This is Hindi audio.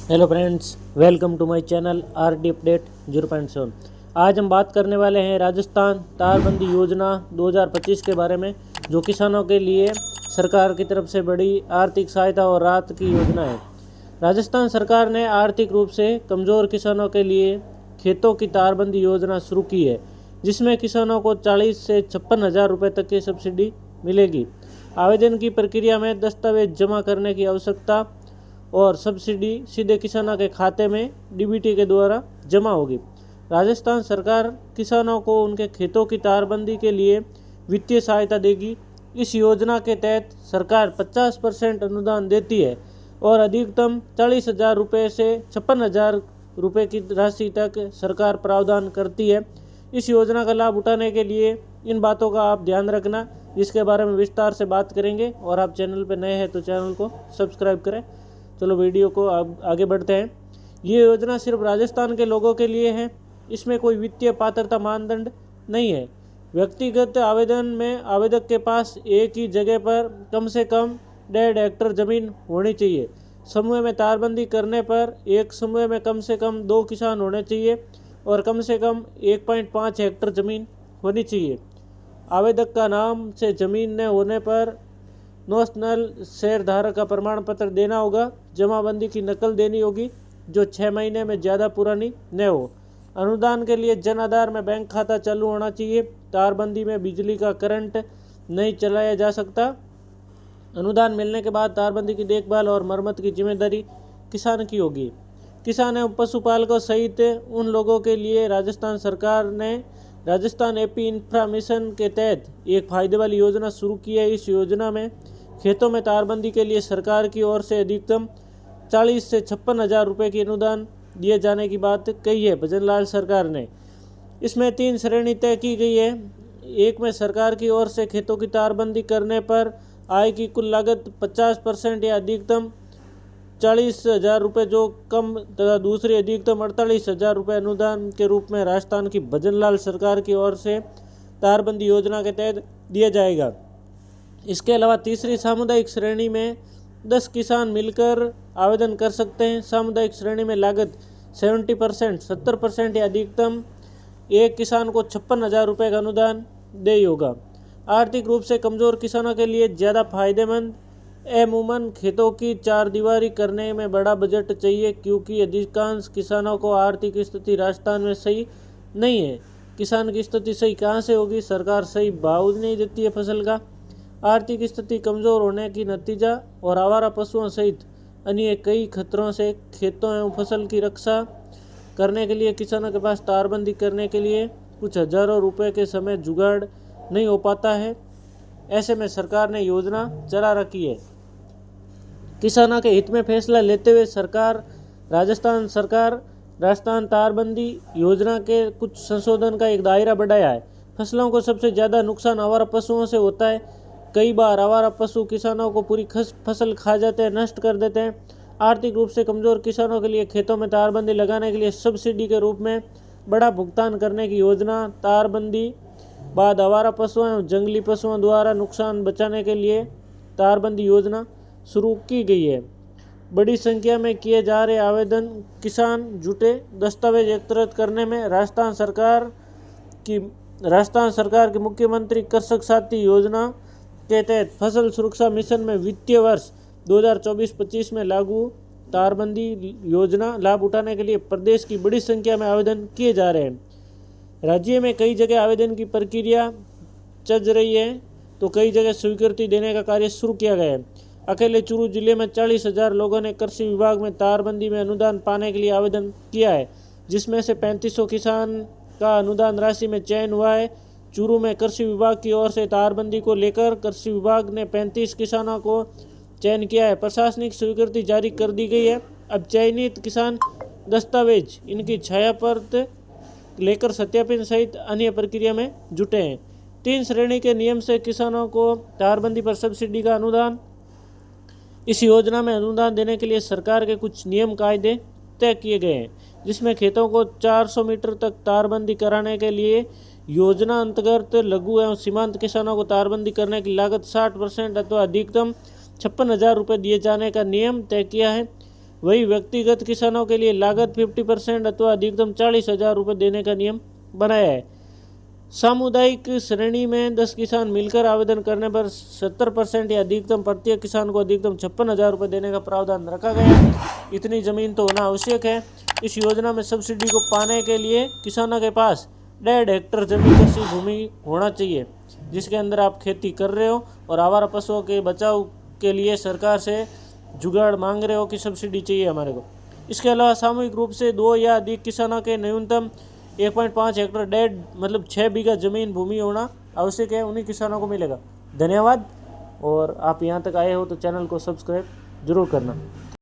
Hello friends, welcome to my channel RD update 0.7। आज हम बात करने वाले हैं राजस्थान तारबंदी योजना 2025 के बारे में, जो किसानों के लिए सरकार की तरफ से बड़ी आर्थिक सहायता और राहत की योजना है। राजस्थान सरकार ने आर्थिक रूप से कमज़ोर किसानों के लिए खेतों की तारबंदी योजना शुरू की है, जिसमें किसानों को 40 से 56,000 रुपये तक की सब्सिडी मिलेगी। आवेदन की प्रक्रिया में दस्तावेज जमा करने की आवश्यकता और सब्सिडी सीधे किसानों के खाते में डीबीटी के द्वारा जमा होगी। राजस्थान सरकार किसानों को उनके खेतों की तारबंदी के लिए वित्तीय सहायता देगी। इस योजना के तहत सरकार 50% अनुदान देती है और अधिकतम 40,000 रुपये से 56,000 रुपये की राशि तक सरकार प्रावधान करती है। इस योजना का लाभ उठाने के लिए इन बातों का आप ध्यान रखना, जिसके बारे में विस्तार से बात करेंगे। और आप चैनल पर नए हैं तो चैनल को सब्सक्राइब करें। चलो वीडियो को अब आगे बढ़ते हैं। ये योजना सिर्फ राजस्थान के लोगों के लिए है। इसमें कोई वित्तीय पात्रता मानदंड नहीं है। व्यक्तिगत आवेदन में आवेदक के पास एक ही जगह पर कम से कम 1.5 हेक्टेयर ज़मीन होनी चाहिए। समूह में तारबंदी करने पर एक समूह में कम से कम 2 किसान होने चाहिए और कम से कम 1.5 हेक्टेयर ज़मीन होनी चाहिए। आवेदक का नाम से ज़मीन न होने पर नॉमिनल शेयर धारक का प्रमाण पत्र देना होगा। जमाबंदी की नकल देनी होगी जो 6 महीने में ज़्यादा पुरानी न हो। अनुदान के लिए जन आधार में बैंक खाता चालू होना चाहिए। तारबंदी में बिजली का करंट नहीं चलाया जा सकता। अनुदान मिलने के बाद तारबंदी की देखभाल और मरम्मत की जिम्मेदारी किसान की होगी। किसान एवं पशुपालकों सहित उन लोगों के लिए राजस्थान सरकार ने राजस्थान एपी इंफ्रा मिशन के तहत एक फायदे वाली योजना शुरू की है। इस योजना में खेतों में तारबंदी के लिए सरकार की ओर से अधिकतम 40 से 56,000 रुपये की अनुदान दिए जाने की बात कही है भजनलाल सरकार ने। इसमें 3 श्रेणी तय की गई है। एक में सरकार की ओर से खेतों की तारबंदी करने पर आय की कुल लागत 50% या अधिकतम 40,000 रुपये जो कम, तथा दूसरी अधिकतम 48,000 रुपये अनुदान के रूप में राजस्थान की भजनलाल सरकार की ओर से तारबंदी योजना के तहत दिया जाएगा। इसके अलावा तीसरी सामुदायिक श्रेणी में 10 किसान मिलकर आवेदन कर सकते हैं। सामुदायिक श्रेणी में लागत 70%, 70% या अधिकतम एक किसान को 56,000 रुपये का अनुदान देय होगा। आर्थिक रूप से कमज़ोर किसानों के लिए ज़्यादा फायदेमंद अमूमन खेतों की 4 दीवारी करने में बड़ा बजट चाहिए, क्योंकि अधिकांश किसानों को आर्थिक स्थिति राजस्थान में सही नहीं है। किसान की स्थिति सही कहाँ से होगी? सरकार सही भाव नहीं देती है फसल का। आर्थिक स्थिति कमज़ोर होने की नतीजा और आवारा पशुओं सहित अन्य कई खतरों से खेतों एवं फसल की रक्षा करने के लिए किसानों के पास तारबंदी करने के लिए कुछ हजारों रुपए के समय जुगाड़ नहीं हो पाता है। ऐसे में सरकार ने योजना चला रखी है। किसानों के हित में फैसला लेते हुए राजस्थान सरकार राजस्थान तारबंदी योजना के कुछ संशोधन का एक दायरा बढ़ाया है। फसलों को सबसे ज़्यादा नुकसान आवारा पशुओं से होता है। कई बार आवारा पशु किसानों को पूरी फसल खा जाते हैं, नष्ट कर देते हैं। आर्थिक रूप से कमज़ोर किसानों के लिए खेतों में तारबंदी लगाने के लिए सब्सिडी के रूप में बड़ा भुगतान करने की योजना तारबंदी बाद आवारा पशुओं एवं जंगली पशुओं द्वारा नुकसान बचाने के लिए तारबंदी योजना शुरू की गई है। बड़ी संख्या में किए जा रहे आवेदन किसान जुटे दस्तावेज एकत्रित करने में। राजस्थान सरकार की मुख्यमंत्री कृषक साथी योजना के तहत फसल सुरक्षा मिशन में वित्तीय वर्ष 2024-25 में लागू तारबंदी योजना लाभ उठाने के लिए प्रदेश की बड़ी संख्या में आवेदन किए जा रहे हैं। राज्य में कई जगह आवेदन की प्रक्रिया चल रही है तो कई जगह स्वीकृति देने का कार्य शुरू किया गया है। अकेले चूरू जिले में 40,000 लोगों ने कृषि विभाग में तारबंदी में अनुदान पाने के लिए आवेदन किया है, जिसमें से 3500 किसान का अनुदान राशि में चयन हुआ है। चूरू में कृषि विभाग की ओर से तारबंदी को लेकर कृषि विभाग ने 35 किसानों को चयन किया है। प्रशासनिक स्वीकृति जारी कर दी गई है। अब चयनित किसान दस्तावेज इनकी छायाप्रत लेकर सत्यापन सहित अन्य प्रक्रिया में जुटे हैं। 3 श्रेणी के नियम से किसानों को तारबंदी पर सब्सिडी का अनुदान। इस योजना में अनुदान देने के लिए सरकार के कुछ नियम कायदे तय किए गए हैं, जिसमें खेतों को 400 मीटर तक तारबंदी कराने के लिए योजना अंतर्गत लघु एवं सीमांत किसानों को तारबंदी करने की लागत 60% अथवा अधिकतम 56,000 रुपये दिए जाने का नियम तय किया है। वही व्यक्तिगत किसानों के लिए लागत 50% अथवा अधिकतम 40,000 रुपये देने का नियम बनाया है। सामुदायिक श्रेणी में 10 किसान मिलकर आवेदन करने पर 70% या अधिकतम प्रत्येक किसान को अधिकतम 56,000 रुपये देने का प्रावधान रखा गया है। इतनी ज़मीन तो होना आवश्यक है। इस योजना में सब्सिडी को पाने के लिए किसानों के पास 1.5 हेक्टेयर जमीन कृषि भूमि होना चाहिए, जिसके अंदर आप खेती कर रहे हो और आवारा पशुओं के बचाव के लिए सरकार से जुगाड़ मांग रहे हो कि सब्सिडी चाहिए हमारे को। इसके अलावा सामूहिक रूप से 2 या अधिक किसानों के न्यूनतम 1.5 हेक्टेयर 6 बीघा जमीन भूमि होना आवश्यक है, उन्हीं किसानों को मिलेगा। धन्यवाद। और आप यहाँ तक आए हो तो चैनल को सब्सक्राइब जरूर करना।